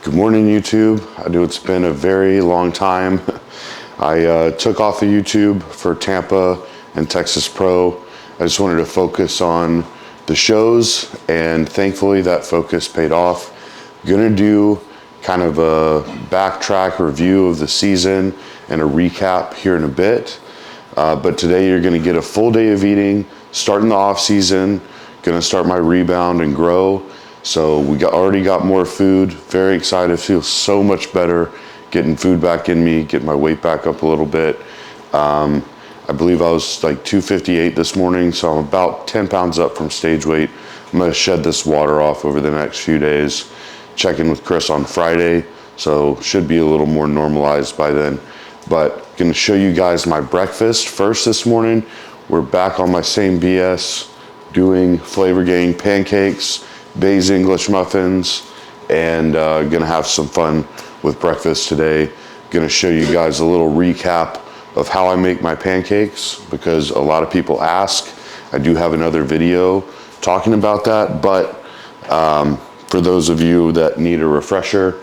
Good morning, YouTube. I know it's been a very long time. I took off of YouTube for Tampa and Texas Pro. I just wanted to focus on the shows, and thankfully that focus paid off. Gonna do kind of a backtrack review of the season and a recap here in a bit. But today you're gonna get a full day of eating, starting the off season, gonna start my rebound and grow. So we already got more food, very excited, feel so much better getting food back in me, get my weight back up a little bit. I believe I was like 258 this morning, so I'm about 10 pounds up from stage weight. I'm gonna shed this water off over the next few days. Check in with Chris on Friday, so should be a little more normalized by then. But gonna show you guys my breakfast first this morning. We're back on my same BS, doing Flavor Gang pancakes, Bay's English muffins, and gonna have some fun with breakfast today. Gonna show you guys a little recap of how I make my pancakes, because a lot of people ask. I do have another video talking about that, but for those of you that need a refresher,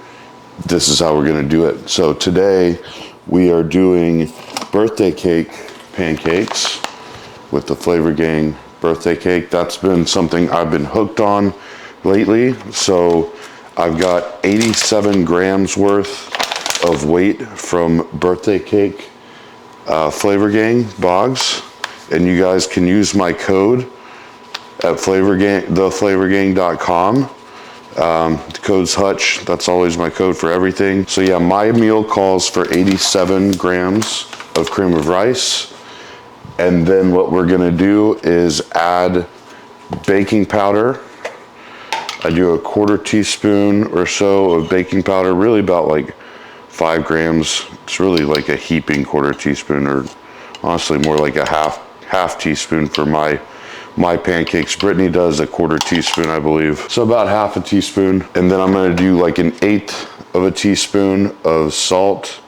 this is how we're gonna do it. So today we are doing birthday cake pancakes with the Flavor Gang birthday cake. That's been something I've been hooked on lately. So I've got 87 grams worth of weight from birthday cake Flavor Gang Boggs, and you guys can use my code at theflavorgang.com. The code's HUTCH. That's always my code for everything. So yeah, my meal calls for 87 grams of cream of rice. And then what we're gonna do is add baking powder. I do a 1/4 teaspoon or so of baking powder, really about like 5 grams. It's really like a heaping 1/4 teaspoon, or honestly more like a half teaspoon for my pancakes. Brittany does a 1/4 teaspoon, I believe. So about half a teaspoon. And then I'm gonna do like 1/8 of a teaspoon of salt,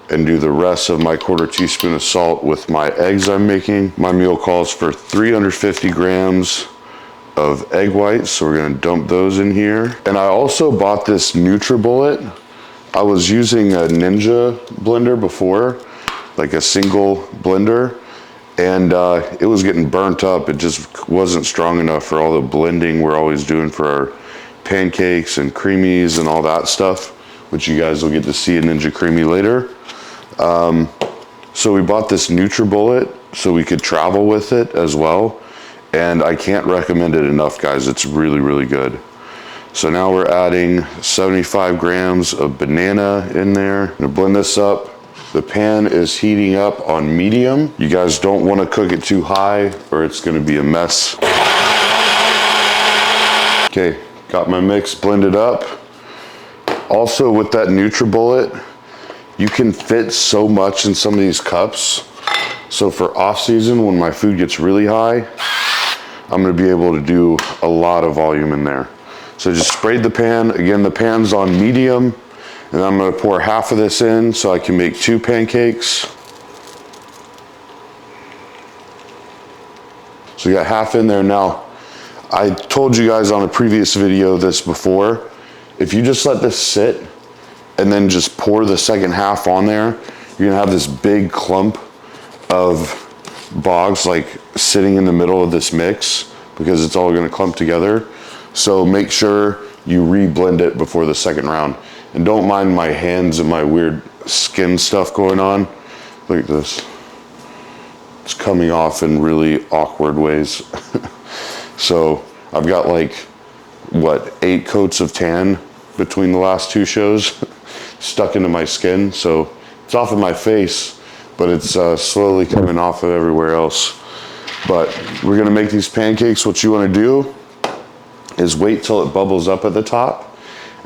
and do the rest of my 1/4 teaspoon of salt with my eggs I'm making. My meal calls for 350 grams of egg whites, so we're gonna dump those in here. And I also bought this NutriBullet. I was using a Ninja blender before, like a single blender, and it was getting burnt up. It just wasn't strong enough for all the blending we're always doing for our pancakes and creamies and all that stuff, which you guys will get to see a Ninja Creamy later. So we bought this NutriBullet so we could travel with it as well. And I can't recommend it enough, guys. It's really, really good. So now we're adding 75 grams of banana in there. I'm gonna blend this up. The pan is heating up on medium. You guys don't wanna cook it too high or it's gonna be a mess. Okay, got my mix blended up. Also with that NutriBullet, you can fit so much in some of these cups. So for off season, when my food gets really high, I'm gonna be able to do a lot of volume in there. So just sprayed the pan. Again, the pan's on medium, and I'm gonna pour half of this in so I can make 2 pancakes. So we got half in there. Now, I told you guys on a previous video this before, if you just let this sit and then just pour the second half on there, you're gonna have this big clump of Boggs like sitting in the middle of this mix, because it's all gonna clump together. So make sure you re-blend it before the second round. And don't mind my hands and my weird skin stuff going on. Look at this. It's coming off in really awkward ways. So I've got like, what, 8 coats of tan between the last 2 shows stuck into my skin. So it's off of my face, but it's slowly coming off of everywhere else. But we're gonna make these pancakes. What you wanna do is wait till it bubbles up at the top,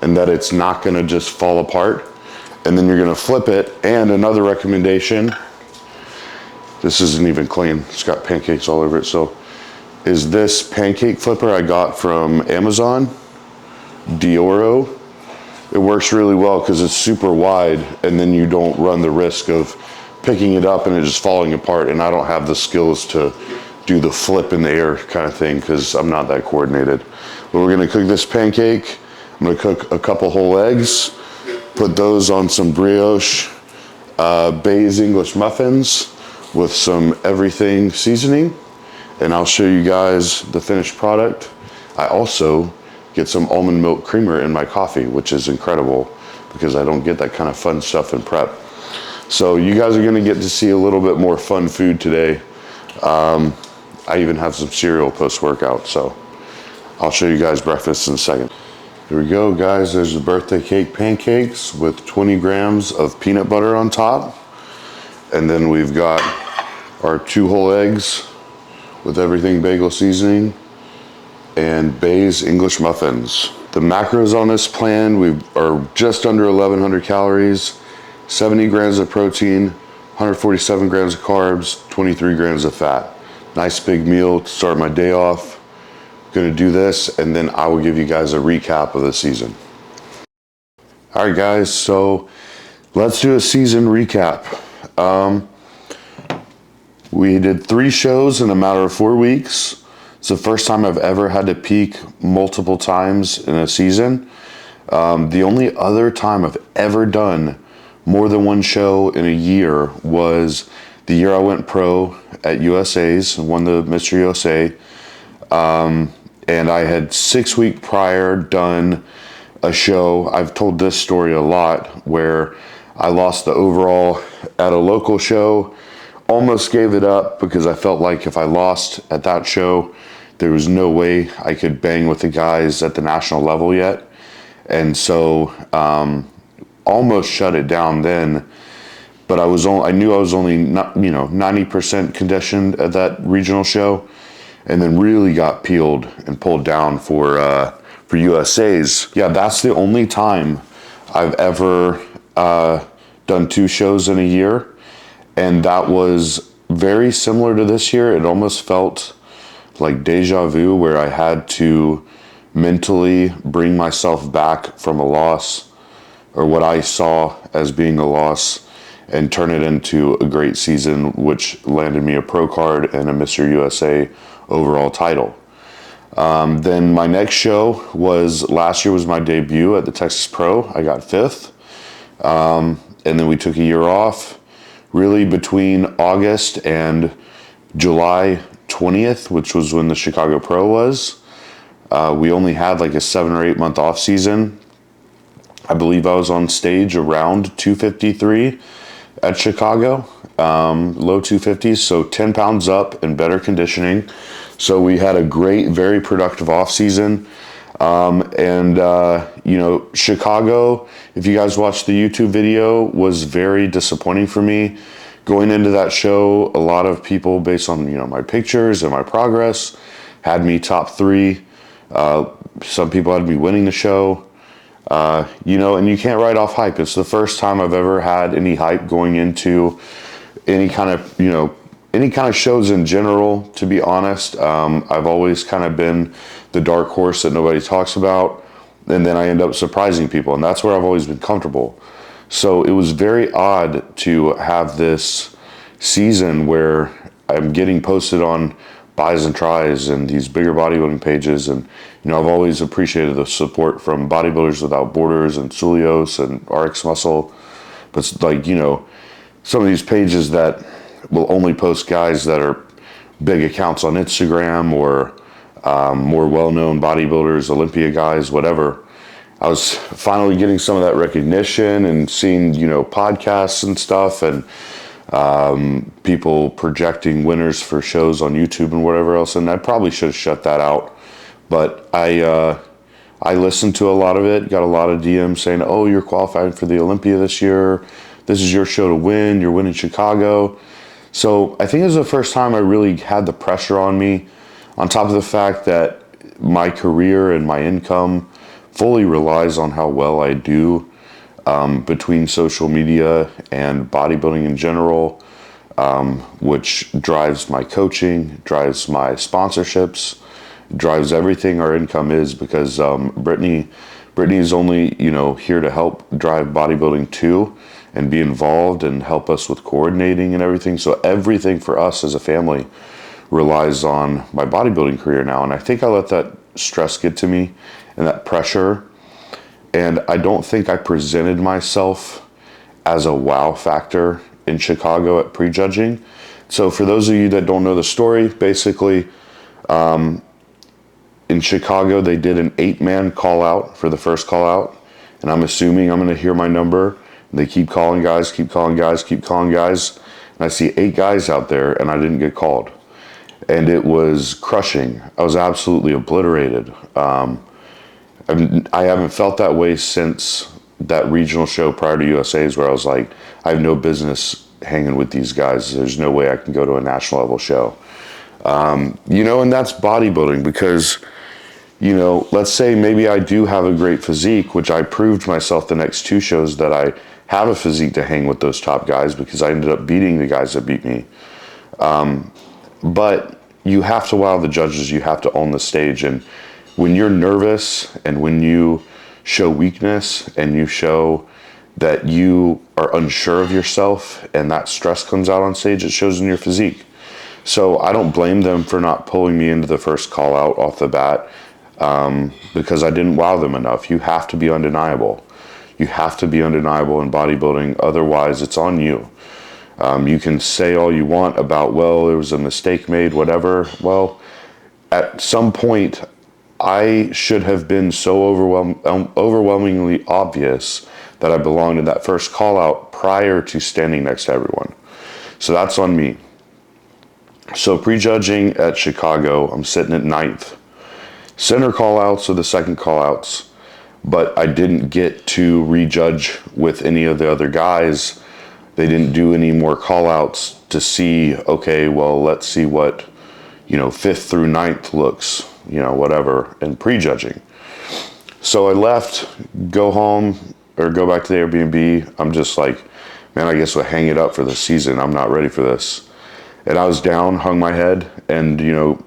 and that it's not gonna just fall apart. And then you're gonna flip it. And another recommendation, this isn't even clean, it's got pancakes all over it, so, is this pancake flipper I got from Amazon, Dioro. It works really well because it's super wide, and then you don't run the risk of picking it up and it just falling apart. And I don't have the skills to do the flip in the air kind of thing because I'm not that coordinated. But we're gonna cook this pancake. I'm gonna cook a couple whole eggs, put those on some brioche Bay's English muffins with some everything seasoning, and I'll show you guys the finished product. I also get some almond milk creamer in my coffee, which is incredible because I don't get that kind of fun stuff in prep. So you guys are gonna get to see a little bit more fun food today. I even have some cereal post-workout, so I'll show you guys breakfast in a second. Here we go, guys. There's the birthday cake pancakes with 20 grams of peanut butter on top. And then we've got our 2 whole eggs with everything bagel seasoning and Bay's English muffins. The macros on this plan are just under 1,100 calories, 70 grams of protein, 147 grams of carbs, 23 grams of fat. Nice big meal to start my day off. Gonna do this, and then I will give you guys a recap of the season. All right, guys, so let's do a season recap. We did 3 shows in a matter of 4 weeks. It's the first time I've ever had to peak multiple times in a season. The only other time I've ever done more than 1 show in a year was the year I went pro at USA's and won the Mr. USA. And I had 6 weeks prior done a show. I've told this story a lot where I lost the overall at a local show, almost gave it up because I felt like if I lost at that show, there was no way I could bang with the guys at the national level yet. And so almost shut it down then, but I knew I was only 90% conditioned at that regional show, and then really got peeled and pulled down for USA's. Yeah, that's the only time I've ever done 2 shows in a year, and that was very similar to this year. It almost felt like deja vu, where I had to mentally bring myself back from a loss, or what I saw as being a loss, and turn it into a great season, which landed me a pro card and a Mr. USA overall title. Then my next show was, last year was my debut at the Texas Pro. I got 5th. And then we took a year off, really between August and July 20th, which was when the Chicago Pro was. We only had like a 7 or 8 month off season. I believe I was on stage around 253 at Chicago, low 250s, so 10 pounds up and better conditioning. So we had a great, very productive off season. Chicago, if you guys watched the YouTube video, was very disappointing for me. Going into that show, a lot of people, based on my pictures and my progress, had me top 3. Some people had me winning the show. And you can't write off hype. It's the first time I've ever had any hype going into any kind of shows in general, to be honest. I've always kind of been the dark horse that nobody talks about, and then I end up surprising people, and that's where I've always been comfortable. So it was very odd to have this season where I'm getting posted on buys and tries and these bigger bodybuilding pages, and I've always appreciated the support from Bodybuilders Without Borders and Sulios and RX Muscle, but it's like some of these pages that will only post guys that are big accounts on Instagram or more well-known bodybuilders, Olympia guys, whatever. I was finally getting some of that recognition and seeing podcasts and stuff, and people projecting winners for shows on YouTube and whatever else, and I probably should have shut that out. But I listened to a lot of it, got a lot of DMs saying, oh, you're qualified for the Olympia this year. This is your show to win. You're winning Chicago. So I think it was the first time I really had the pressure on me, on top of the fact that my career and my income fully relies on how well I do between social media and bodybuilding in general, which drives my coaching, drives my sponsorships, drives everything our income is, because Brittany is only here to help drive bodybuilding too, and be involved and help us with coordinating and everything. So everything for us as a family relies on my bodybuilding career now, and I think I let that stress get to me and that pressure. And I don't think I presented myself as a wow factor in Chicago at prejudging. So for those of you that don't know the story, basically, in Chicago, they did an 8-man call out for the first call out. And I'm assuming I'm going to hear my number. They keep calling guys, keep calling guys, keep calling guys. And I see 8 guys out there, and I didn't get called. And it was crushing. I was absolutely obliterated. I haven't felt that way since that regional show prior to USA's, where I was like, I have no business hanging with these guys. There's no way I can go to a national level show. And that's bodybuilding because, let's say maybe I do have a great physique, which I proved myself the next 2 shows that I have a physique to hang with those top guys because I ended up beating the guys that beat me. But you have to wow the judges. You have to own the stage. And when you're nervous and when you show weakness and you show that you are unsure of yourself and that stress comes out on stage, it shows in your physique. So I don't blame them for not pulling me into the first call out off the bat because I didn't wow them enough. You have to be undeniable. You have to be undeniable in bodybuilding. Otherwise, it's on you. You can say all you want about, well, there was a mistake made, whatever. Well, at some point, I should have been so overwhelmingly obvious that I belonged in that first call out prior to standing next to everyone. So that's on me. So prejudging at Chicago, I'm sitting at 9th. Center call outs are the second call outs, but I didn't get to rejudge with any of the other guys. They didn't do any more call outs to see, okay, well, let's see what, 5th through 9th looks, whatever, and prejudging. So I left, go home, or go back to the Airbnb. I'm just like, man, I guess we'll hang it up for the season. I'm not ready for this. And I was down, hung my head, and,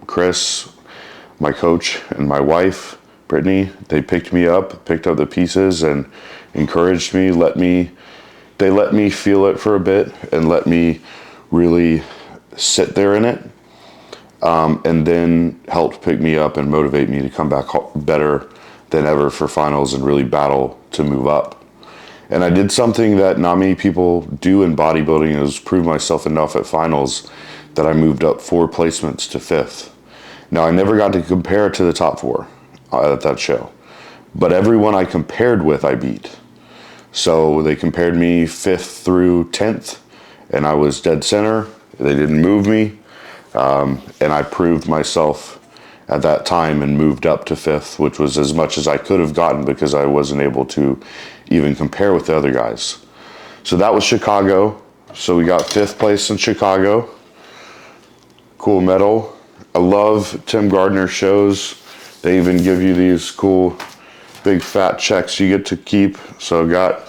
Chris, my coach, and my wife, Brittany, they picked up the pieces and encouraged me, they let me feel it for a bit and let me really sit there in it, and then helped pick me up and motivate me to come back better than ever for finals and really battle to move up. And I did something that not many people do in bodybuilding, is prove myself enough at finals that I moved up 4 placements to 5th. Now, I never got to compare it to the top 4 at that show, but everyone I compared with, I beat. So they compared me 5th through 10th, and I was dead center. They didn't move me, and I proved myself at that time and moved up to 5th, which was as much as I could have gotten because I wasn't able to even compare with the other guys. So that was Chicago. So we got 5th place in Chicago. Cool medal. I love Tim Gardner's shows. They even give you these cool big fat checks you get to keep. So got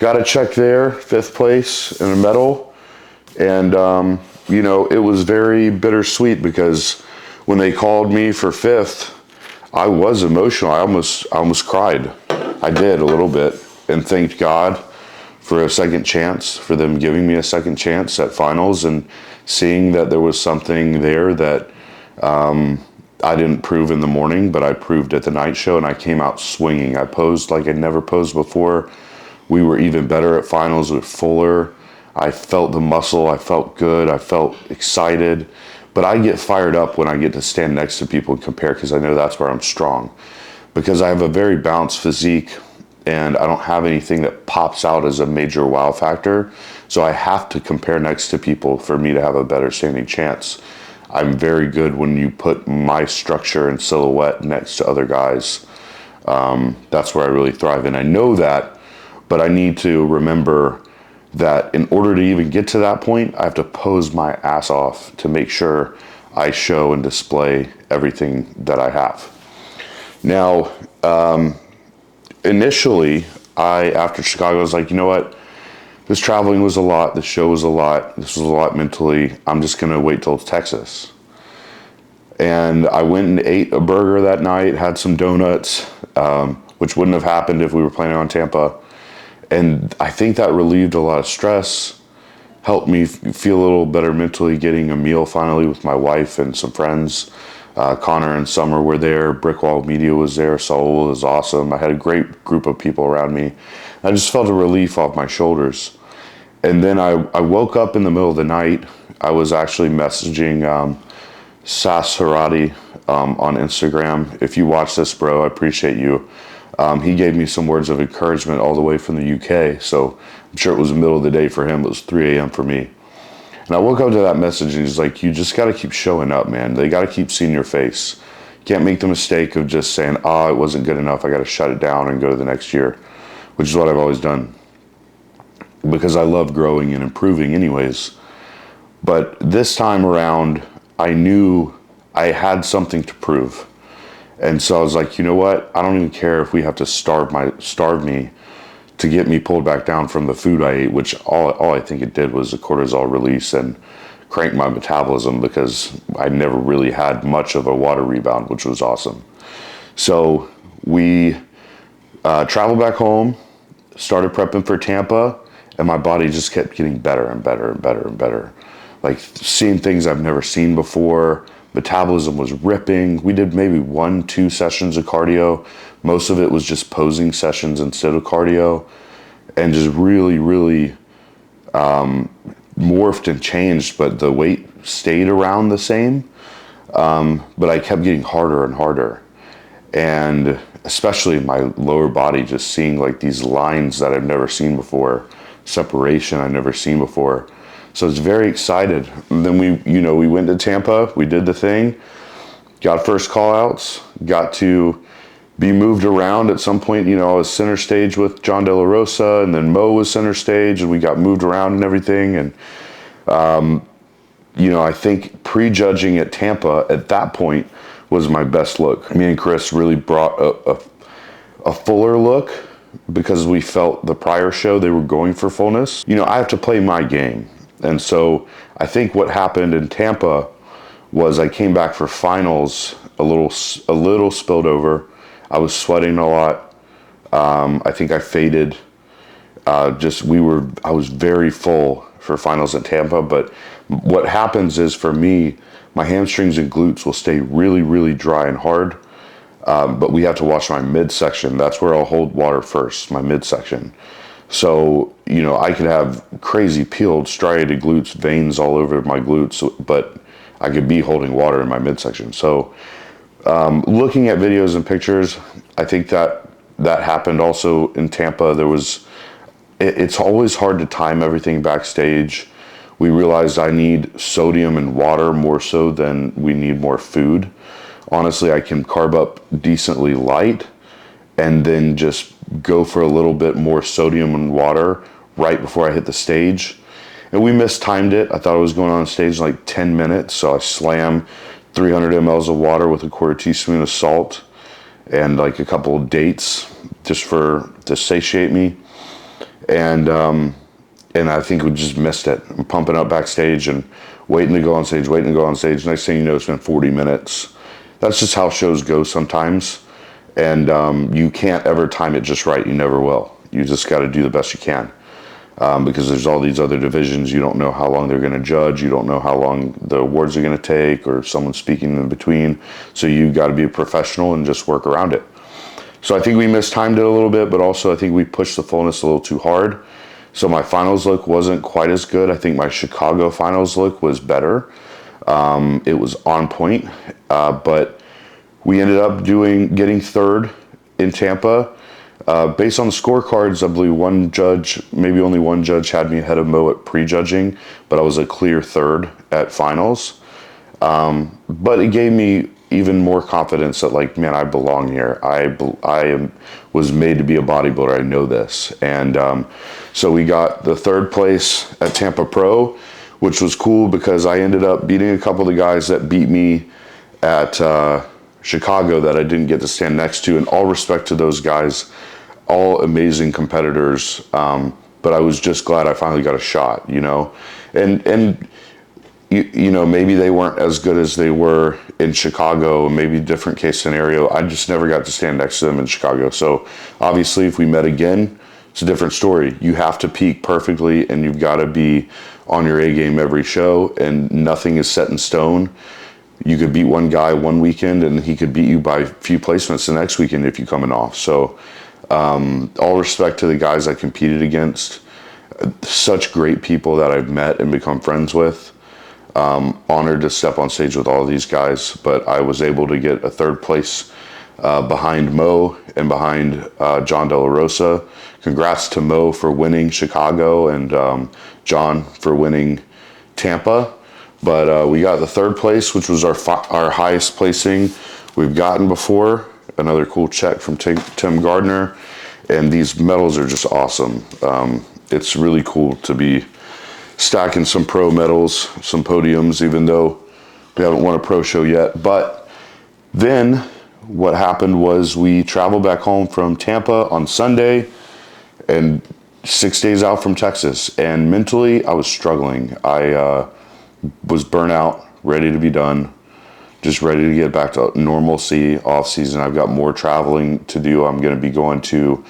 a check there, 5th place and a medal. And it was very bittersweet because when they called me for 5th, I was emotional. I almost cried. I did a little bit, and thanked God for a second chance, for them giving me a second chance at finals and seeing that there was something there that I didn't prove in the morning, but I proved at the night show, and I came out swinging. I posed like I'd never posed before. We were even better at finals with fuller. I felt the muscle. I felt good. I felt excited. But I get fired up when I get to stand next to people and compare because I know that's where I'm strong. Because I have a very balanced physique and I don't have anything that pops out as a major wow factor. So I have to compare next to people for me to have a better standing chance. I'm very good when you put my structure and silhouette next to other guys. That's where I really thrive. And I know that, but I need to remember that in order to even get to that point, I have to pose my ass off to make sure I show and display everything that I have. Now, initially, after Chicago, I was like, you know what? This traveling was a lot. The show was a lot. This was a lot mentally. I'm just going to wait till Texas. And I went and ate a burger that night, had some donuts, which wouldn't have happened if we were planning on Tampa. And I think that relieved a lot of stress, helped me feel a little better mentally, getting a meal finally with my wife and some friends. Connor and Summer were there. Brickwall Media was there. Saul was awesome. I had a great group of people around me. I just felt a relief off my shoulders. And then I woke up in the middle of the night. I was actually messaging Sas Harati on Instagram. If you watch this, bro, I appreciate you. He gave me some words of encouragement all the way from the UK. So I'm sure it was the middle of the day for him. It was 3 a.m. for me. And I woke up to that message and he's like, you just got to keep showing up, man. They got to keep seeing your face. You can't make the mistake of just saying, oh, it wasn't good enough. I got to shut it down and go to the next year, which is what I've always done because I love growing and improving anyways. But this time around, I knew I had something to prove. And so I was like, you know what? I don't even care if we have to starve me to get me pulled back down from the food I ate, which all I think it did was a cortisol release and crank my metabolism because I never really had much of a water rebound, which was awesome. So we traveled back home, started prepping for Tampa, and my body just kept getting better and better and better and better. Like seeing things I've never seen before. Metabolism was ripping. We did maybe 1-2 sessions of cardio. Most of it was just posing sessions instead of cardio, and just really, really morphed and changed, but the weight stayed around the same. But I kept getting harder and harder. And especially in my lower body, just seeing like these lines that I've never seen before, separation I've never seen before. So I was very excited. And then we went to Tampa, we did the thing, got first call outs, got to be moved around at some point. I was center stage with John De La Rosa, and then Mo was center stage, and we got moved around and everything. And, I think prejudging at Tampa at that point was my best look. Me and Chris really brought a fuller look because we felt the prior show they were going for fullness. I have to play my game. And so I think what happened in Tampa was I came back for finals a little spilled over. I was sweating a lot. I think I faded. I was very full for finals in Tampa. But what happens is for me, my hamstrings and glutes will stay really, really dry and hard. But we have to watch my midsection. That's where I'll hold water first, my midsection. So, I could have crazy peeled, striated glutes, veins all over my glutes, but I could be holding water in my midsection. So, looking at videos and pictures, I think that happened also in Tampa. It's always hard to time everything backstage. We realized I need sodium and water more so than we need more food. Honestly, I can carb up decently light and then just go for a little bit more sodium and water right before I hit the stage. And we mistimed it. I thought I was going on stage in like 10 minutes. So I slammed 300 mLs of water with a quarter teaspoon of salt and like a couple of dates just to satiate me. And I think we just missed it. I'm pumping up backstage and waiting to go on stage. Next thing you know, it's been 40 minutes. That's just how shows go sometimes. And you can't ever time it just right. You never will. You just got to do the best you can because there's all these other divisions. You don't know how long they're going to judge. You don't know how long the awards are going to take or someone speaking in between. So you got to be a professional and just work around it. So I think we mistimed it a little bit, but also I think we pushed the fullness a little too hard. So my finals look wasn't quite as good. I think my Chicago finals look was better. It was on point, but we ended up getting third in Tampa. Based on the scorecards, I believe maybe only one judge had me ahead of Mo at prejudging, but I was a clear third at finals. But it gave me even more confidence that, like, man, I belong here. I was made to be a bodybuilder. I know this. And so we got the third place at Tampa Pro, which was cool because I ended up beating a couple of the guys that beat me at Chicago that I didn't get to stand next to. And all respect to those guys, all amazing competitors. But I was just glad I finally got a shot, and maybe they weren't as good as they were in Chicago, maybe different case scenario. I just never got to stand next to them in Chicago. So obviously if we met again, it's a different story. You have to peak perfectly and you've got to be on your A game every show, and nothing is set in stone. you could beat one guy one weekend and he could beat you by a few placements the next weekend if you're coming off. So all respect to the guys I competed against. Such great people that I've met and become friends with. Honored to step on stage with all of these guys, but I was able to get a third place behind Mo and behind John De La Rosa. Congrats to Mo for winning Chicago and John for winning Tampa. But we got the third place, which was our highest placing we've gotten before. Another cool check from Tim Gardner. And these medals are just awesome. It's really cool to be stacking some pro medals, some podiums, even though we haven't won a pro show yet. But then what happened was we traveled back home from Tampa on Sunday and 6 days out from Texas. And mentally, I was struggling. I was burnt out, ready to be done, just ready to get back to normalcy off season. I've got more traveling to do. I'm going to be going to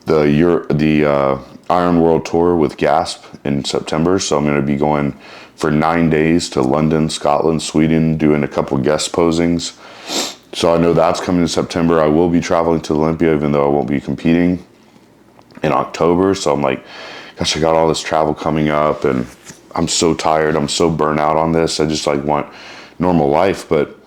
the Iron World Tour with Gasp in September. So I'm going to be going for 9 days to London, Scotland, Sweden, doing a couple guest posings. So I know that's coming in September. I will be traveling to Olympia, even though I won't be competing in October. So I'm like, gosh, I got all this travel coming up and I'm so tired. I'm so burnt out on this. I just want normal life. But,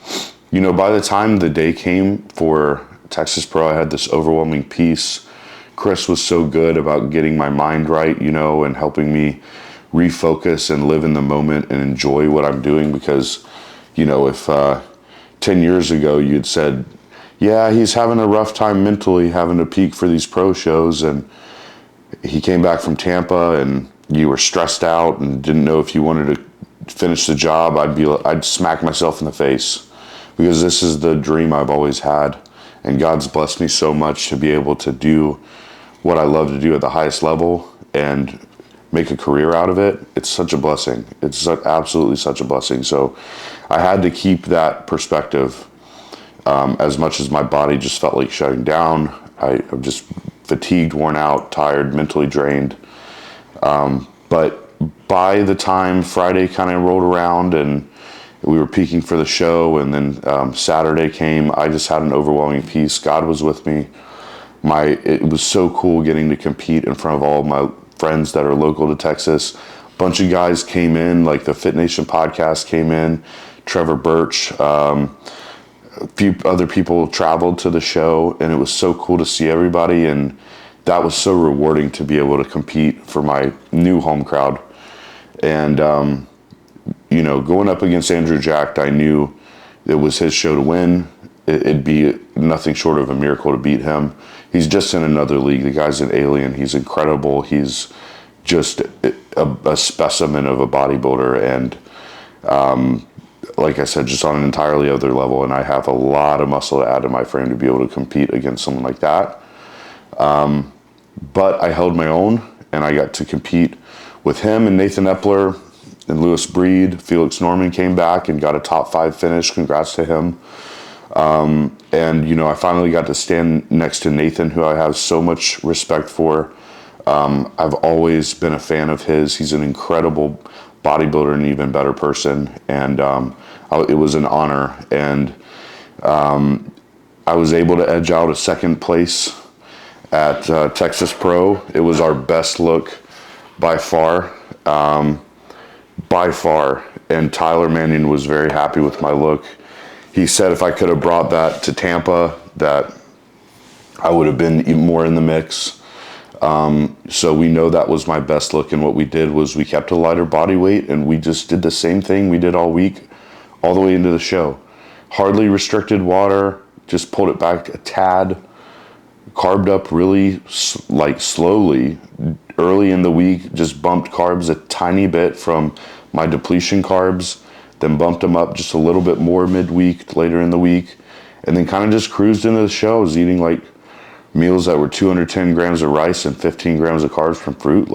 by the time the day came for Texas Pro, I had this overwhelming peace. Chris was so good about getting my mind right, and helping me refocus and live in the moment and enjoy what I'm doing. Because, if 10 years ago you'd said, yeah, he's having a rough time mentally, having to peak for these pro shows, and he came back from Tampa and you were stressed out and didn't know if you wanted to finish the job, I'd smack myself in the face, because this is the dream I've always had. And God's blessed me so much to be able to do what I love to do at the highest level and make a career out of it. It's such a blessing. It's absolutely such a blessing. So I had to keep that perspective. As much as my body just felt like shutting down, I'm just fatigued, worn out, tired, mentally drained. But by the time Friday kind of rolled around and we were peaking for the show, and then Saturday came, I just had an overwhelming peace. God was with me. It was so cool getting to compete in front of all of my friends that are local to Texas. A bunch of guys came in, like the Fit Nation podcast came in, Trevor Birch, a few other people traveled to the show, and it was so cool to see everybody. And that was so rewarding to be able to compete for my new home crowd. And, going up against Andrew Jack, I knew it was his show to win. It'd be nothing short of a miracle to beat him. He's just in another league. The guy's an alien. He's incredible. He's just a specimen of a bodybuilder. And like I said, just on an entirely other level. And I have a lot of muscle to add to my frame to be able to compete against someone like that. But I held my own, and I got to compete with him and Nathan Epler and Lewis Breed. Felix Norman came back and got a top 5 finish. Congrats to him. And, I finally got to stand next to Nathan, who I have so much respect for. I've always been a fan of his. He's an incredible bodybuilder and an even better person. And it was an honor. And I was able to edge out a second place at Texas Pro. It was our best look by far. And Tyler Mannion was very happy with my look. He said if I could have brought that to Tampa, that I would have been even more in the mix. So we know that was my best look, and what we did was we kept a lighter body weight, and we just did the same thing we did all week, all the way into the show. Hardly restricted water, just pulled it back a tad, carbed up really slowly. Early in the week, just bumped carbs a tiny bit from my depletion carbs, then bumped them up just a little bit more midweek, later in the week, and then kind of just cruised into the show. I was eating meals that were 210 grams of rice and 15 grams of carbs from fruit,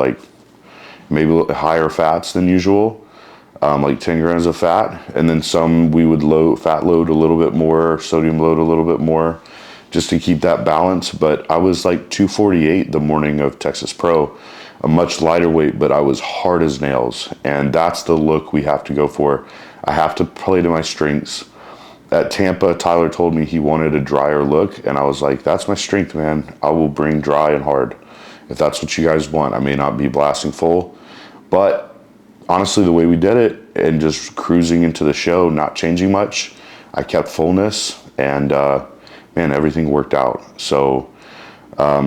maybe a little higher fats than usual, 10 grams of fat, and then some we would fat load a little bit more, sodium load a little bit more, just to keep that balance. But I was 248 the morning of Texas Pro, a much lighter weight, but I was hard as nails. And that's the look we have to go for I have to play to my strengths. At Tampa, Tyler told me he wanted a drier look, and I was like, that's my strength, man. I will bring dry and hard. If that's what you guys want, I may not be blasting full, but honestly, the way we did it and just cruising into the show, not changing much, I kept fullness, and man, everything worked out. So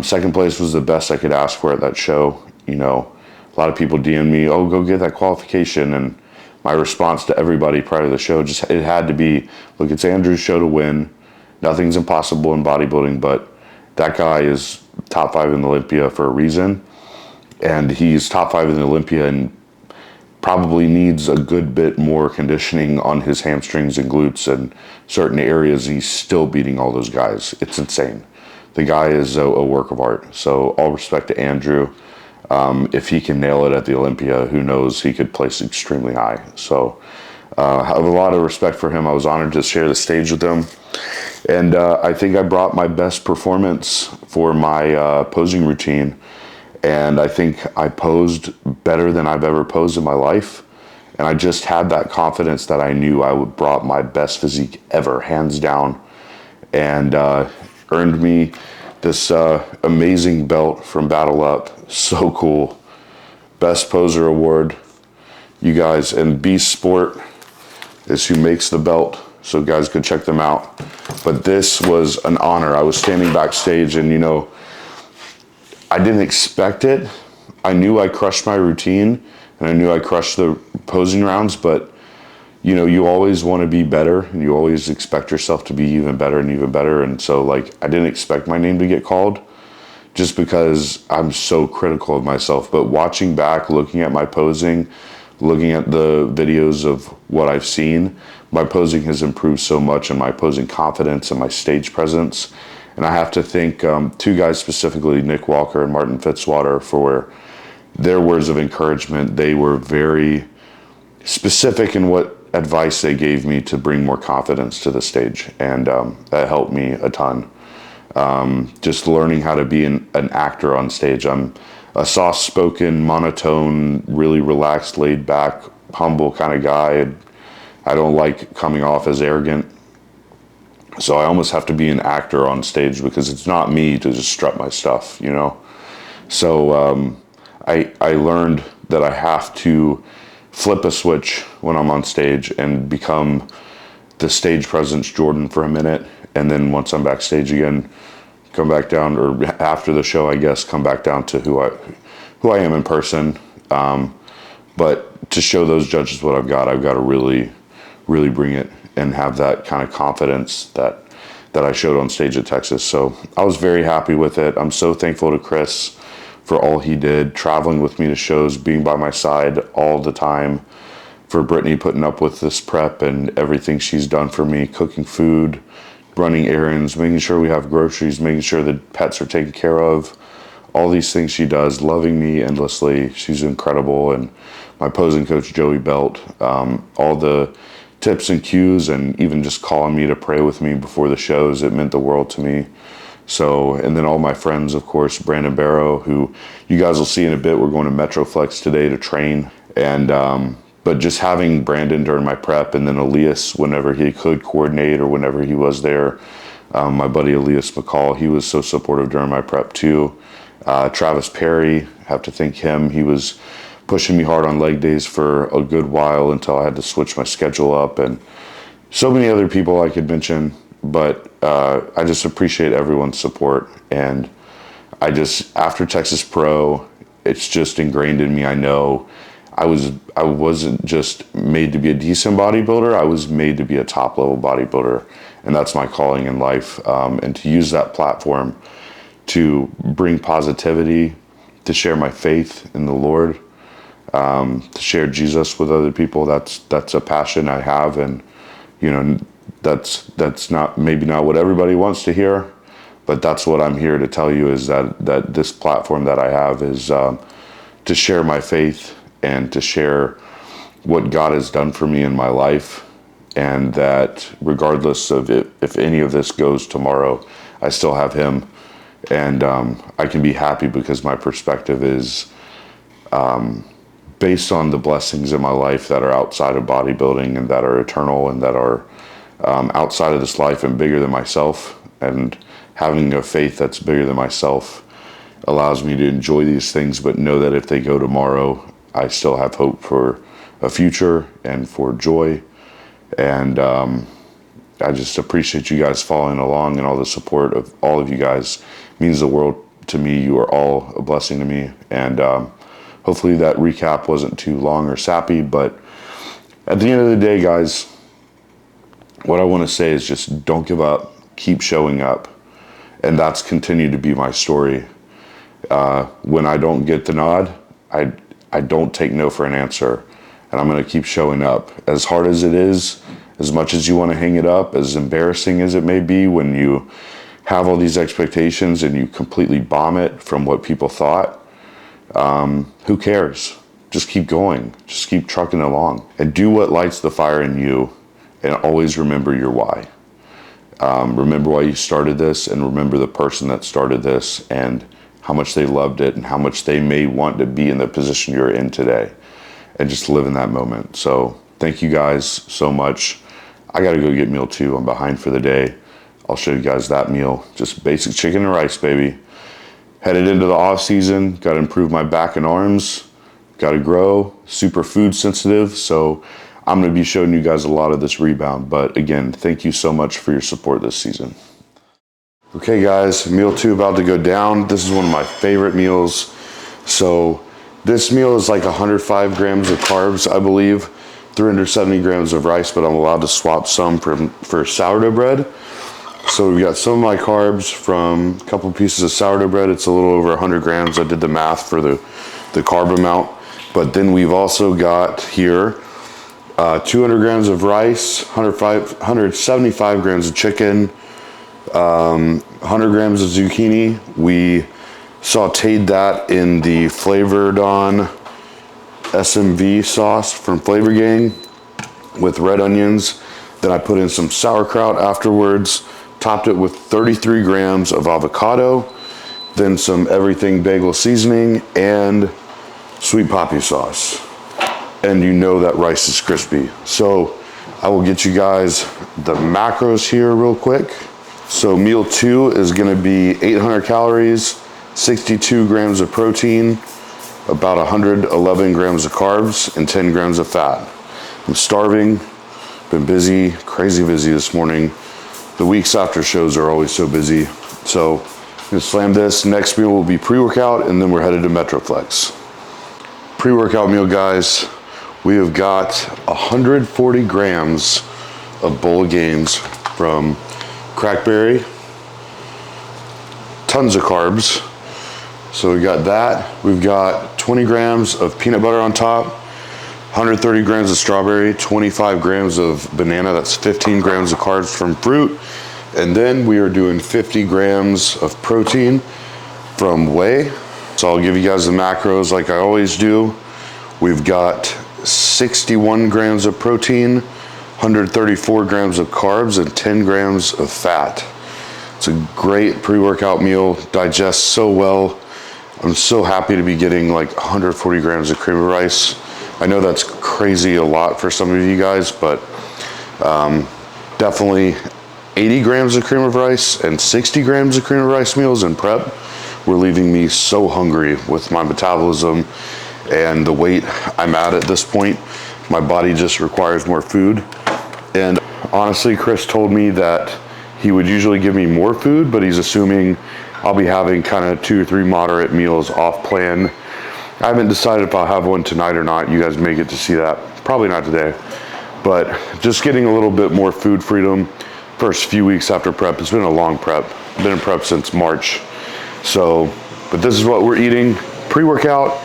second place was the best I could ask for at that show. You know, a lot of people DM me, oh, go get that qualification, and my response to everybody prior to the show, it had to be, look, it's Andrew's show to win. Nothing's impossible in bodybuilding, but that guy is top 5 in the Olympia for a reason. And he's top 5 in the Olympia and probably needs a good bit more conditioning on his hamstrings and glutes and certain areas. He's still beating all those guys. It's insane. The guy is a work of art. So all respect to Andrew. If he can nail it at the Olympia, who knows, he could place extremely high. So I have a lot of respect for him. I was honored to share the stage with him. And I think I brought my best performance for my posing routine. And I think I posed better than I've ever posed in my life. And I just had that confidence that I knew I would brought my best physique ever, hands down. And earned me this amazing belt from Battle Up. So cool. Best Poser Award. You guys, and Beast Sport is who makes the belt. So guys, go check them out. But this was an honor. I was standing backstage and, you know, I didn't expect it. I knew I crushed my routine and I knew I crushed the posing rounds, but you know, you always want to be better and you always expect yourself to be even better and even better. And so like, I didn't expect my name to get called just because I'm so critical of myself. But watching back, looking at my posing, looking at the videos of what I've seen, my posing has improved so much, and my posing confidence and my stage presence. And I have to thank 2 guys specifically, Nick Walker and Martin Fitzwater, for their words of encouragement. They were very specific in what advice they gave me to bring more confidence to the stage, and that helped me a ton. Just learning how to be an actor on stage. I'm a soft-spoken, monotone, really relaxed, laid-back, humble kind of guy. I don't like coming off as arrogant. So I almost have to be an actor on stage because it's not me to just strut my stuff, you know? So I learned that I have to flip a switch when I'm on stage and become the stage presence Jordan for a minute. And then once I'm backstage again, come back down, or after the show, I guess, come back down to who I am in person. But to show those judges what I've got to really, really bring it and have that kind of confidence that I showed on stage at Texas. So I was very happy with it. I'm so thankful to Chris for all he did, traveling with me to shows, being by my side all the time, for Brittany putting up with this prep and everything she's done for me, cooking food, running errands, making sure we have groceries, making sure the pets are taken care of, all these things she does, loving me endlessly. She's incredible. And my posing coach, Joey Belt, all the tips and cues, and even just calling me to pray with me before the shows, it meant the world to me. So, and then all my friends, of course, Brandon Barrow, who you guys will see in a bit. We're going to Metroflex today to train. And, but just having Brandon during my prep, and then Elias whenever he could coordinate or whenever he was there. My buddy Elias McCall, he was so supportive during my prep too. Travis Perry, have to thank him. He was pushing me hard on leg days for a good while until I had to switch my schedule up, and so many other people I could mention. But I just appreciate everyone's support. And I just, after Texas Pro, it's just ingrained in me. I know I wasn't just made to be a decent bodybuilder. I was made to be a top level bodybuilder. And that's my calling in life. And to use that platform to bring positivity, to share my faith in the Lord, to share Jesus with other people. That's a passion I have. And, you know, that's not, maybe not what everybody wants to hear, but that's what I'm here to tell you, is that this platform that I have is to share my faith and to share what God has done for me in my life. And that regardless of if any of this goes tomorrow, I still have him. And I can be happy because my perspective is bigger based on the blessings in my life that are outside of bodybuilding and that are eternal and that are outside of this life and bigger than myself. And having a faith that's bigger than myself allows me to enjoy these things, but know that if they go tomorrow, I still have hope for a future and for joy. And I just appreciate you guys following along, and all the support of all of you guys means the world to me. You are all a blessing to me. And hopefully that recap wasn't too long or sappy, but at the end of the day, guys, what I want to say is just don't give up, keep showing up. And that's continued to be my story. When I don't get the nod, I don't take no for an answer. And I'm going to keep showing up. As hard as it is, as much as you want to hang it up, as embarrassing as it may be when you have all these expectations and you completely bomb it from what people thought, who cares? Just keep going. Just keep trucking along. And do what lights the fire in you, and always remember your why. Remember why you started this, and remember the person that started this and how much they loved it and how much they may want to be in the position you're in today, and just live in that moment. So thank you guys so much. I got to go get meal 2. I'm behind for the day. I'll show you guys that meal. Just basic chicken and rice, baby. Headed into the off season. Got to improve my back and arms. Got to grow. Super food sensitive. So I'm going to be showing you guys a lot of this rebound. But again, thank you so much for your support this season. Okay guys, meal 2 about to go down. This is one of my favorite meals. So this meal is like 105 grams of carbs, I believe, 370 grams of rice, but I'm allowed to swap some for sourdough bread. So we've got some of my carbs from a couple pieces of sourdough bread. It's a little over 100 grams. I did the math for the carb amount. But then we've also got here 200 grams of rice, 175 grams of chicken, 100 grams of zucchini. We sauteed that in the flavored on SMV sauce from Flavor Gang with red onions. Then I put in some sauerkraut afterwards, topped it with 33 grams of avocado, then some everything bagel seasoning and sweet poppy sauce. And you know that rice is crispy. So I will get you guys the macros here real quick. So meal 2 is gonna be 800 calories, 62 grams of protein, about 111 grams of carbs, and 10 grams of fat. I'm starving, been busy, crazy busy this morning. The weeks after shows are always so busy. So I'm gonna slam this. Next meal will be pre-workout, and then we're headed to Metroflex. Pre-workout meal, guys. We have got 140 grams of Bowl of Gains from Crackberry, tons of carbs. So we got that. We've got 20 grams of peanut butter on top, 130 grams of strawberry, 25 grams of banana. That's 15 grams of carbs from fruit. And then we are doing 50 grams of protein from whey. So I'll give you guys the macros like I always do. We've got 61 grams of protein, 134 grams of carbs, and 10 grams of fat. It's a great pre-workout meal, digests so well. I'm so happy to be getting like 140 grams of cream of rice. I know that's crazy a lot for some of you guys, but definitely 80 grams of cream of rice and 60 grams of cream of rice meals in prep were leaving me so hungry with my metabolism and the weight I'm at this point. My body just requires more food. And honestly, Chris told me that he would usually give me more food, but he's assuming I'll be having kind of 2 or 3 moderate meals off plan. I haven't decided if I'll have one tonight or not. You guys may get to see that. Probably not today. But just getting a little bit more food freedom first few weeks after prep. It's been a long prep. I've been in prep since March. So, but this is what we're eating. Pre-workout,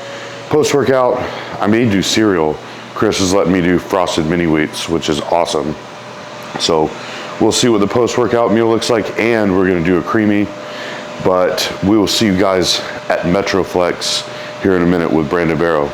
post-workout, I may do cereal. Chris is letting me do frosted mini wheats, which is awesome. So we'll see what the post-workout meal looks like, and we're gonna do a creamy, but we will see you guys at Metroflex here in a minute with Brandon Barrow.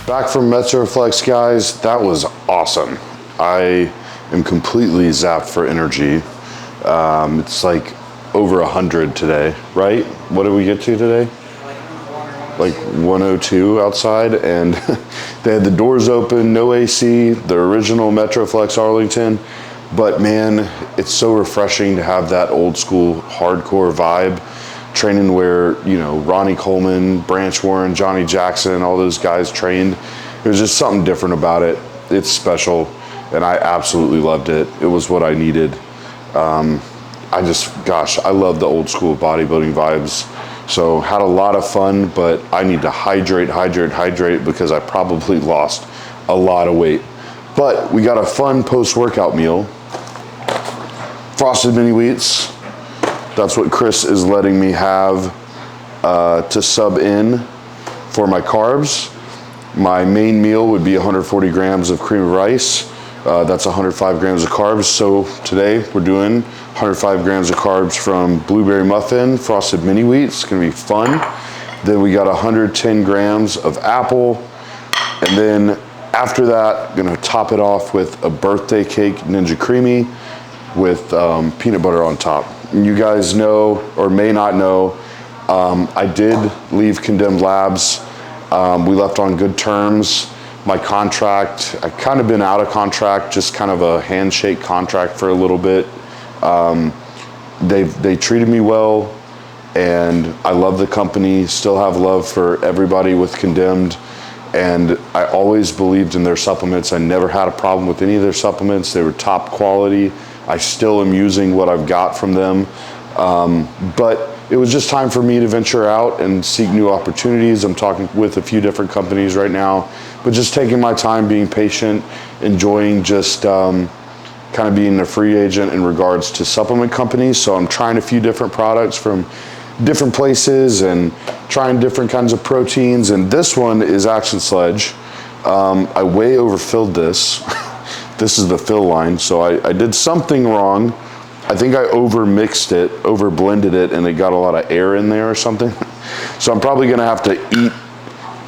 Back from Metroflex, guys. That was awesome. I am completely zapped for energy. It's like over 100 today, right? What did we get to today? Like 102 outside, and they had the doors open, no AC, the original Metroflex Arlington. But man, it's so refreshing to have that old school hardcore vibe. Training where, you know, Ronnie Coleman, Branch Warren, Johnny Jackson, all those guys trained. There's just something different about it. It's special, and I absolutely loved it. It was what I needed. Gosh, I love the old school bodybuilding vibes. So had a lot of fun, but I need to hydrate because I probably lost a lot of weight. But we got a fun post-workout meal. Frosted mini wheats. That's what Chris is letting me have to sub in for my carbs. My main meal would be 140 grams of cream of rice. That's 105 grams of carbs. So today we're doing 105 grams of carbs from blueberry muffin, frosted mini wheats. It's gonna be fun. Then we got 110 grams of apple. And then after that, I'm gonna top it off with a birthday cake, Ninja Creamy, with peanut butter on top. And you guys know, or may not know, I did leave Condemned Labs. We left on good terms. My contract, I kind of been out of contract, just kind of a handshake contract for a little bit. They treated me well, and I love the company, still have love for everybody with Condemned. And I always believed in their supplements. I never had a problem with any of their supplements. They were top quality. I still am using what I've got from them. But it was just time for me to venture out and seek new opportunities. I'm talking with a few different companies right now, but just taking my time, being patient, enjoying just kind of being a free agent in regards to supplement companies. So I'm trying a few different products from different places and trying different kinds of proteins. And this one is Action Sledge. I way overfilled this. This is the fill line. So I did something wrong. I think I over blended it, and it got a lot of air in there or something. So I'm probably gonna have to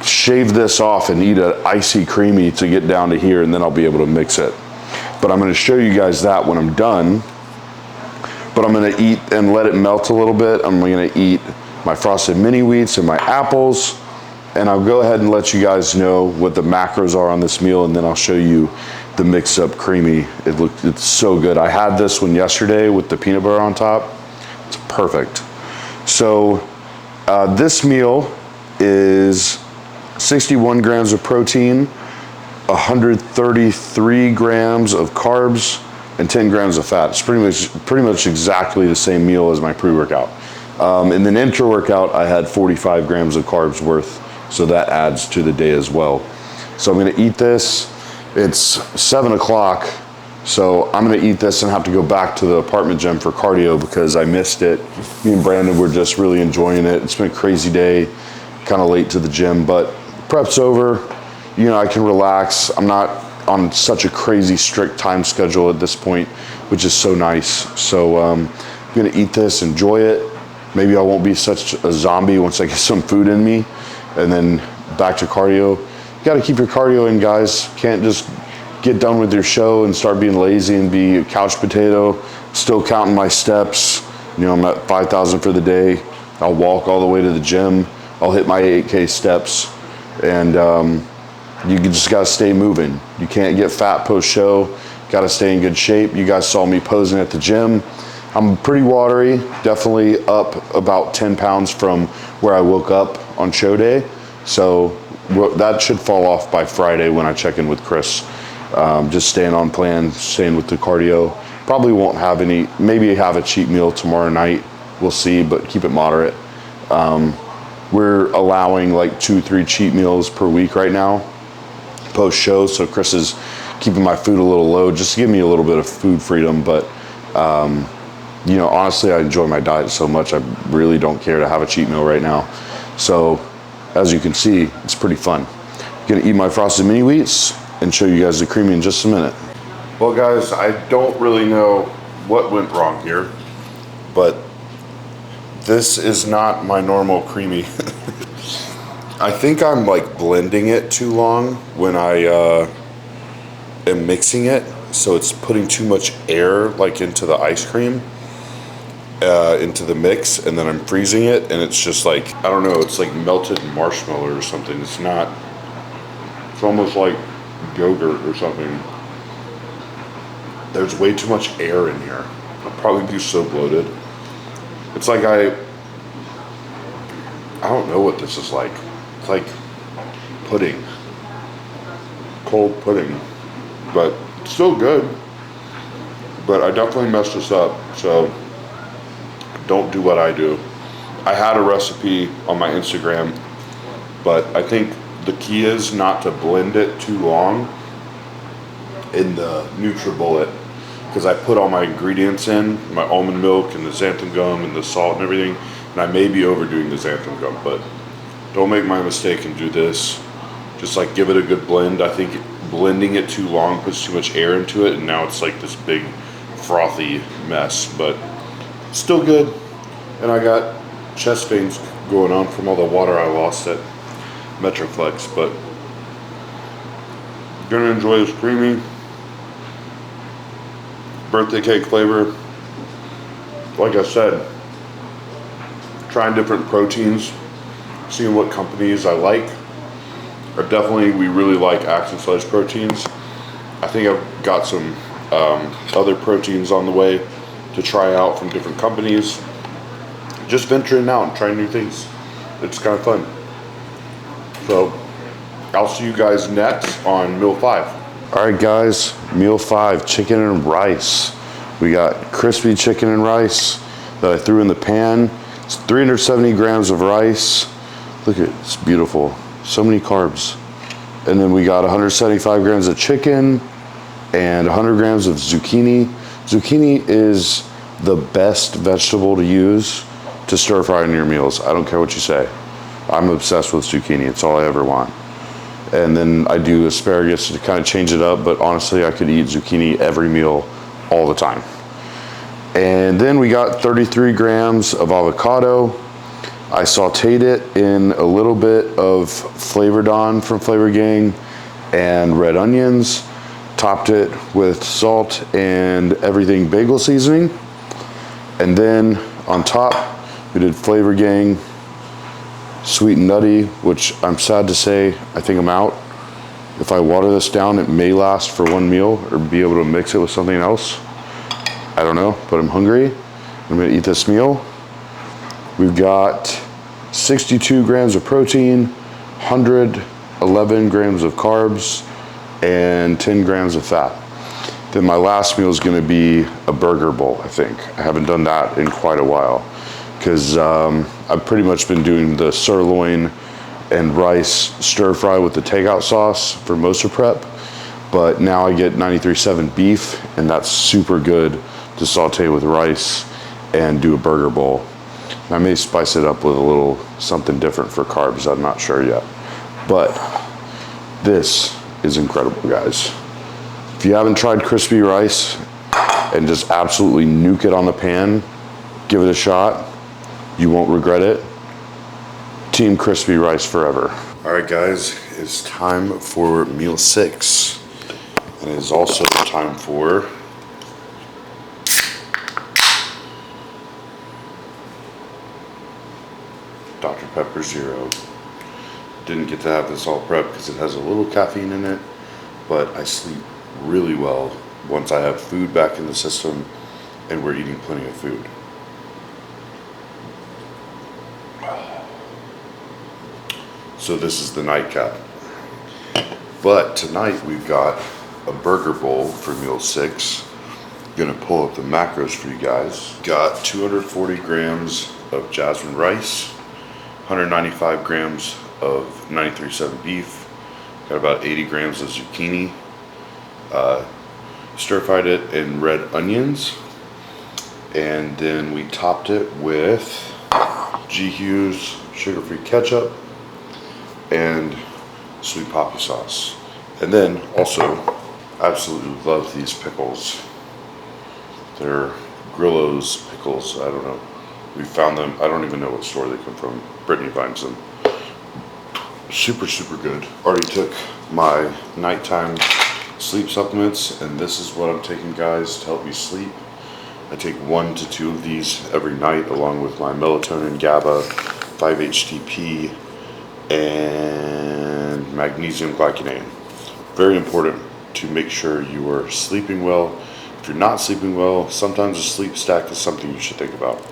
shave this off and eat an icy creamy to get down to here, and then I'll be able to mix it. But I'm gonna show you guys that when I'm done. But I'm gonna eat and let it melt a little bit. I'm gonna eat my frosted mini wheats and my apples, and I'll go ahead and let you guys know what the macros are on this meal, and then I'll show you the mix up creamy. It's so good. I had this one yesterday with the peanut butter on top. It's perfect. So this meal is 61 grams of protein, 133 grams of carbs, and 10 grams of fat. It's pretty much exactly the same meal as my pre-workout. And then intra-workout, I had 45 grams of carbs worth, so that adds to the day as well. So I'm gonna eat this. It's 7 o'clock, so I'm gonna eat this and have to go back to the apartment gym for cardio because I missed it. Me and Brandon were just really enjoying it. It's been a crazy day, kind of late to the gym, but prep's over. You know, I can relax. I'm not on such a crazy strict time schedule at this point, which is so nice. So I'm gonna eat this, enjoy it. Maybe I won't be such a zombie once I get some food in me, and then back to cardio. You gotta keep your cardio in, guys. Can't just get done with your show and start being lazy and be a couch potato. Still counting my steps. You know, I'm at 5,000 for the day. I'll walk all the way to the gym. I'll hit my 8K steps. And you just gotta stay moving. You can't get fat post-show. Gotta stay in good shape. You guys saw me posing at the gym. I'm pretty watery, definitely up about 10 pounds from where I woke up on show day. So that should fall off by Friday when I check in with Chris. Just staying on plan, staying with the cardio. Probably won't have any, maybe have a cheat meal tomorrow night. We'll see, but keep it moderate. We're allowing like 2-3 cheat meals per week right now, post show. So Chris is keeping my food a little low, just to give me a little bit of food freedom. But you know, honestly, I enjoy my diet so much, I really don't care to have a cheat meal right now. So as you can see, it's pretty fun. I'm gonna eat my frosted mini wheats and show you guys the creamy in just a minute. Well guys, I don't really know what went wrong here, but this is not my normal creamy. I think I'm like blending it too long when I am mixing it, so it's putting too much air like into the ice cream, into the mix, and then I'm freezing it, and it's just like, I don't know, it's like melted marshmallow or something. It's not, it's almost like yogurt or something. There's way too much air in here. I'll probably be so bloated. It's like I don't know what this is like. It's like pudding, cold pudding, but still good. But I definitely messed this up, so don't do what I do. I had a recipe on my Instagram, but I think the key is not to blend it too long in the NutriBullet, because I put all my ingredients in, my almond milk and the xanthan gum and the salt and everything, and I may be overdoing the xanthan gum, but don't make my mistake and do this. Just like give it a good blend. I think blending it too long puts too much air into it, and now it's like this big frothy mess, but still good. And I got chest veins going on from all the water I lost at Metroflex, but gonna enjoy this creamy birthday cake flavor. Like I said, trying different proteins, seeing what companies I like. We really like Action Slice Proteins. I think I've got some other proteins on the way to try out from different companies. Just venturing out and trying new things. It's kind of fun. So I'll see you guys next on Meal 5. All right, guys, Meal 5, chicken and rice. We got crispy chicken and rice that I threw in the pan. It's 370 grams of rice. Look at it, it's beautiful. So many carbs. And then we got 175 grams of chicken and 100 grams of zucchini. Zucchini is the best vegetable to use to stir fry in your meals. I don't care what you say. I'm obsessed with zucchini. It's all I ever want. And then I do asparagus to kind of change it up, but honestly, I could eat zucchini every meal all the time. And then we got 33 grams of avocado. I sauteed it in a little bit of Flavor Dawn from Flavor Gang and red onions, topped it with salt and everything bagel seasoning. And then on top, we did Flavor Gang Sweet and Nutty, which I'm sad to say, I think I'm out. If I water this down, it may last for one meal or be able to mix it with something else. I don't know, but I'm hungry. I'm gonna eat this meal. We've got 62 grams of protein, 111 grams of carbs, and 10 grams of fat. Then my last meal is gonna be a burger bowl, I think. I haven't done that in quite a while because I've pretty much been doing the sirloin and rice stir fry with the takeout sauce for most of prep. But now I get 93.7 beef, and that's super good to saute with rice and do a burger bowl. I may spice it up with a little something different for carbs, I'm not sure yet. But this is incredible, guys. If you haven't tried crispy rice and just absolutely nuke it on the pan, give it a shot. You won't regret it. Team crispy rice forever. All right, guys, it's time for meal 6. And it is also time for Dr. Pepper Zero. Didn't get to have this all prepped because it has a little caffeine in it, but I sleep really well once I have food back in the system and we're eating plenty of food. So this is the nightcap. But tonight we've got a burger bowl for meal 6. Gonna pull up the macros for you guys. Got 240 grams of jasmine rice, 195 grams of 93.7 beef, got about 80 grams of zucchini, stir-fried it in red onions, and then we topped it with G. Hughes sugar-free ketchup and sweet poppy sauce. And then also, absolutely love these pickles. They're Grillo's pickles. I don't know. We found them. I don't even know what store they come from. Brittany finds them. Super, super good. Already took my nighttime sleep supplements, and this is what I'm taking, guys, to help me sleep. I take 1 to 2 of these every night, along with my melatonin, GABA, 5-HTP, and magnesium glycinate. Very important to make sure you are sleeping well. If you're not sleeping well, sometimes a sleep stack is something you should think about.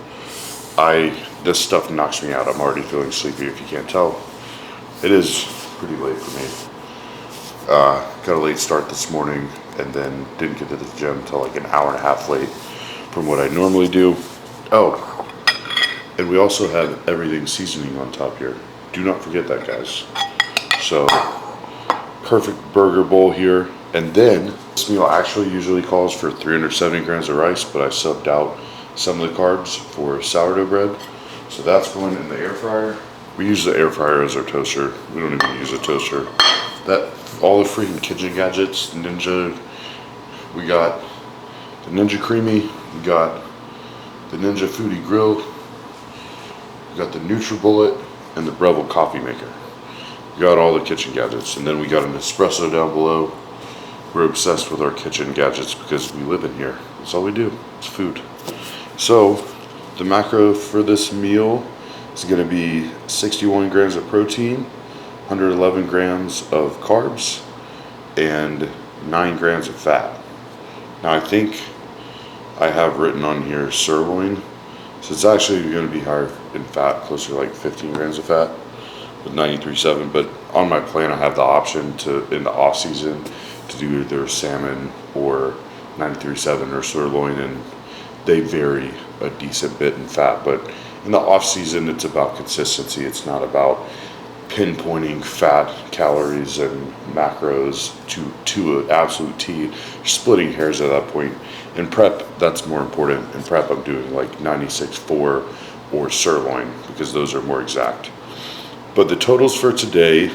This stuff knocks me out. I'm already feeling sleepy, if you can't tell. It is pretty late for me. Got a late start this morning, and then didn't get to the gym until like an hour and a half late from what I normally do. Oh, and we also have everything seasoning on top here. Do not forget that, guys. So, perfect burger bowl here. And then, this meal actually usually calls for 370 grams of rice, but I subbed out some of the carbs for sourdough bread. So that's going in the air fryer. We use the air fryer as our toaster. We don't even use a toaster. All the freaking kitchen gadgets, Ninja. We got the Ninja Creamy. We got the Ninja Foodie Grill. We got the NutriBullet and the Breville coffee maker. We got all the kitchen gadgets, and then we got an espresso down below. We're obsessed with our kitchen gadgets because we live in here. That's all we do. It's food. So the macro for this meal is going to be 61 grams of protein, 111 grams of carbs, and 9 grams of fat. Now I think I have written on here sirloin, so it's actually going to be higher in fat, closer to like 15 grams of fat with 93.7. But on my plan, I have the option to, in the off season, to do either salmon or 93.7 or sirloin, and they vary a decent bit in fat. But in the off season, it's about consistency. It's not about pinpointing fat, calories, and macros to an absolute T. You're splitting hairs at that point. In prep, that's more important. In prep, I'm doing like 96.4 or sirloin because those are more exact. But the totals for today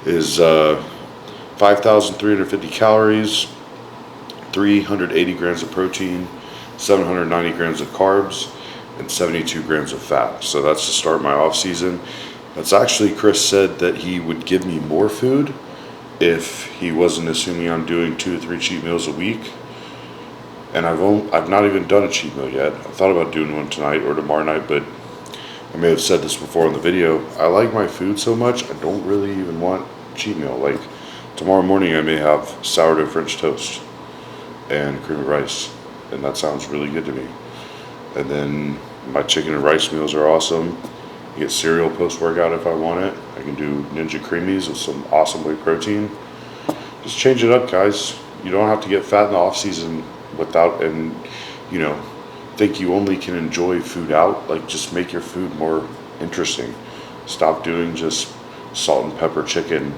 is 5,350 calories, 380 grams of protein, 790 grams of carbs, and 72 grams of fat. So that's to start my off season. That's actually, Chris said that he would give me more food if he wasn't assuming I'm doing 2 to 3 cheat meals a week. And I've not even done a cheat meal yet. I thought about doing one tonight or tomorrow night, but I may have said this before in the video. I like my food so much, I don't really even want cheat meal. Like tomorrow morning, I may have sourdough French toast and cream of rice, and that sounds really good to me. And then my chicken and rice meals are awesome. I get cereal post-workout if I want it. I can do Ninja Creamies with some awesome whey protein. Just change it up, guys. You don't have to get fat in the off season without, and you know, think you only can enjoy food out. Like, just make your food more interesting. Stop doing just salt and pepper chicken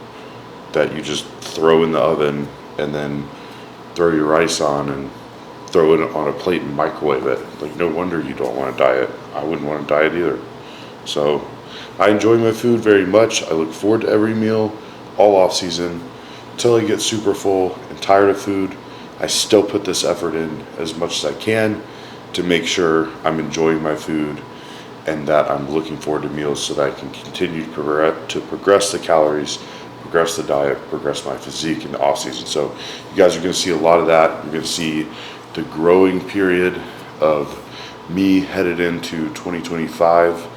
that you just throw in the oven and then throw your rice on and throw it on a plate and microwave it. Like, no wonder you don't want to diet. I wouldn't want to diet either. So I enjoy my food very much. I look forward to every meal all off season until I get super full and tired of food. I still put this effort in as much as I can to make sure I'm enjoying my food and that I'm looking forward to meals so that I can continue to progress the calories, progress the diet, progress my physique in the off season. So you guys are going to see a lot of that. You're going to see the growing period of me headed into 2025,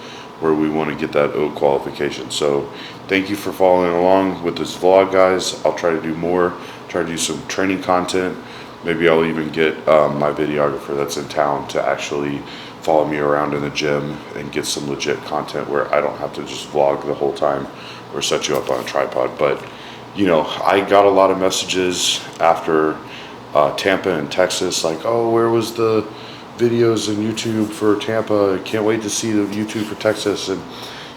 where we want to get that O qualification. So thank you for following along with this vlog, guys. I'll try to do more, try to do some training content. Maybe I'll even get my videographer that's in town to actually follow me around in the gym and get some legit content where I don't have to just vlog the whole time or set you up on a tripod. But you know, I got a lot of messages after Tampa and Texas, like, oh, where was the videos on YouTube for Tampa? I can't wait to see the YouTube for Texas. And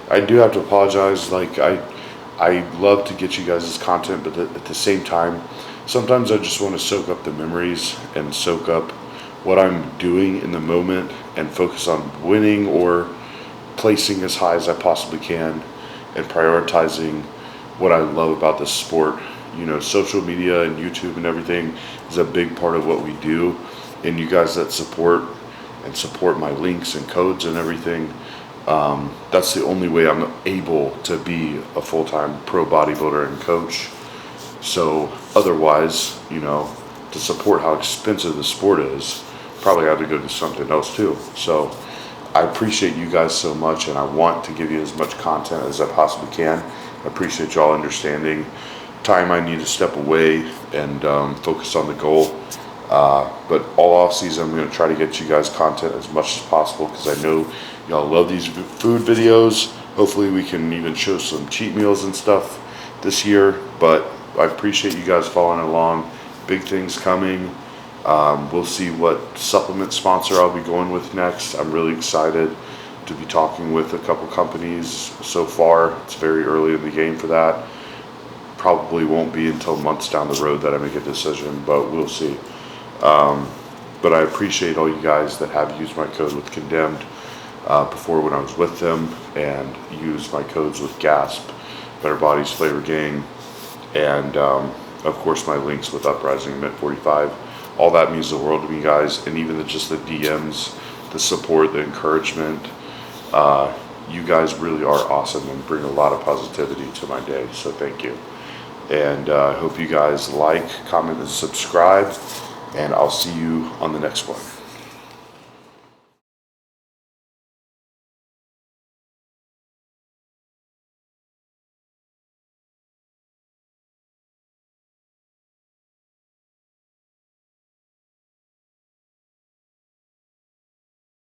I do have to apologize. Like, I love to get you guys' content, but at the same time, sometimes I just want to soak up the memories and soak up what I'm doing in the moment and focus on winning or placing as high as I possibly can and prioritizing what I love about this sport. You know, social media and YouTube and everything is a big part of what we do. And you guys that support my links and codes and everything, That's the only way I'm able to be a full-time pro bodybuilder and coach. So otherwise, you know, to support how expensive the sport is, probably have to go do something else too. So I appreciate you guys so much, and I want to give you as much content as I possibly can. I appreciate y'all understanding time I need to step away and focus on the goal. But all off season, I'm going to try to get you guys content as much as possible, because I know y'all love these food videos. Hopefully we can even show some cheat meals and stuff this year, but I appreciate you guys following along. Big things coming. We'll see what supplement sponsor I'll be going with next. I'm really excited to be talking with a couple companies so far. It's very early in the game for that. Probably won't be until months down the road that I make a decision, but we'll see. But I appreciate all you guys that have used my code with Condemned before when I was with them, and used my codes with GASP, Better Bodies, Flavor Gang, and of course my links with Uprising and Mint 45. All that means the world to me, guys, and even just the DMs, the support, the encouragement. You guys really are awesome and bring a lot of positivity to my day, so thank you. And I hope you guys like, comment, and subscribe, and I'll see you on the next one.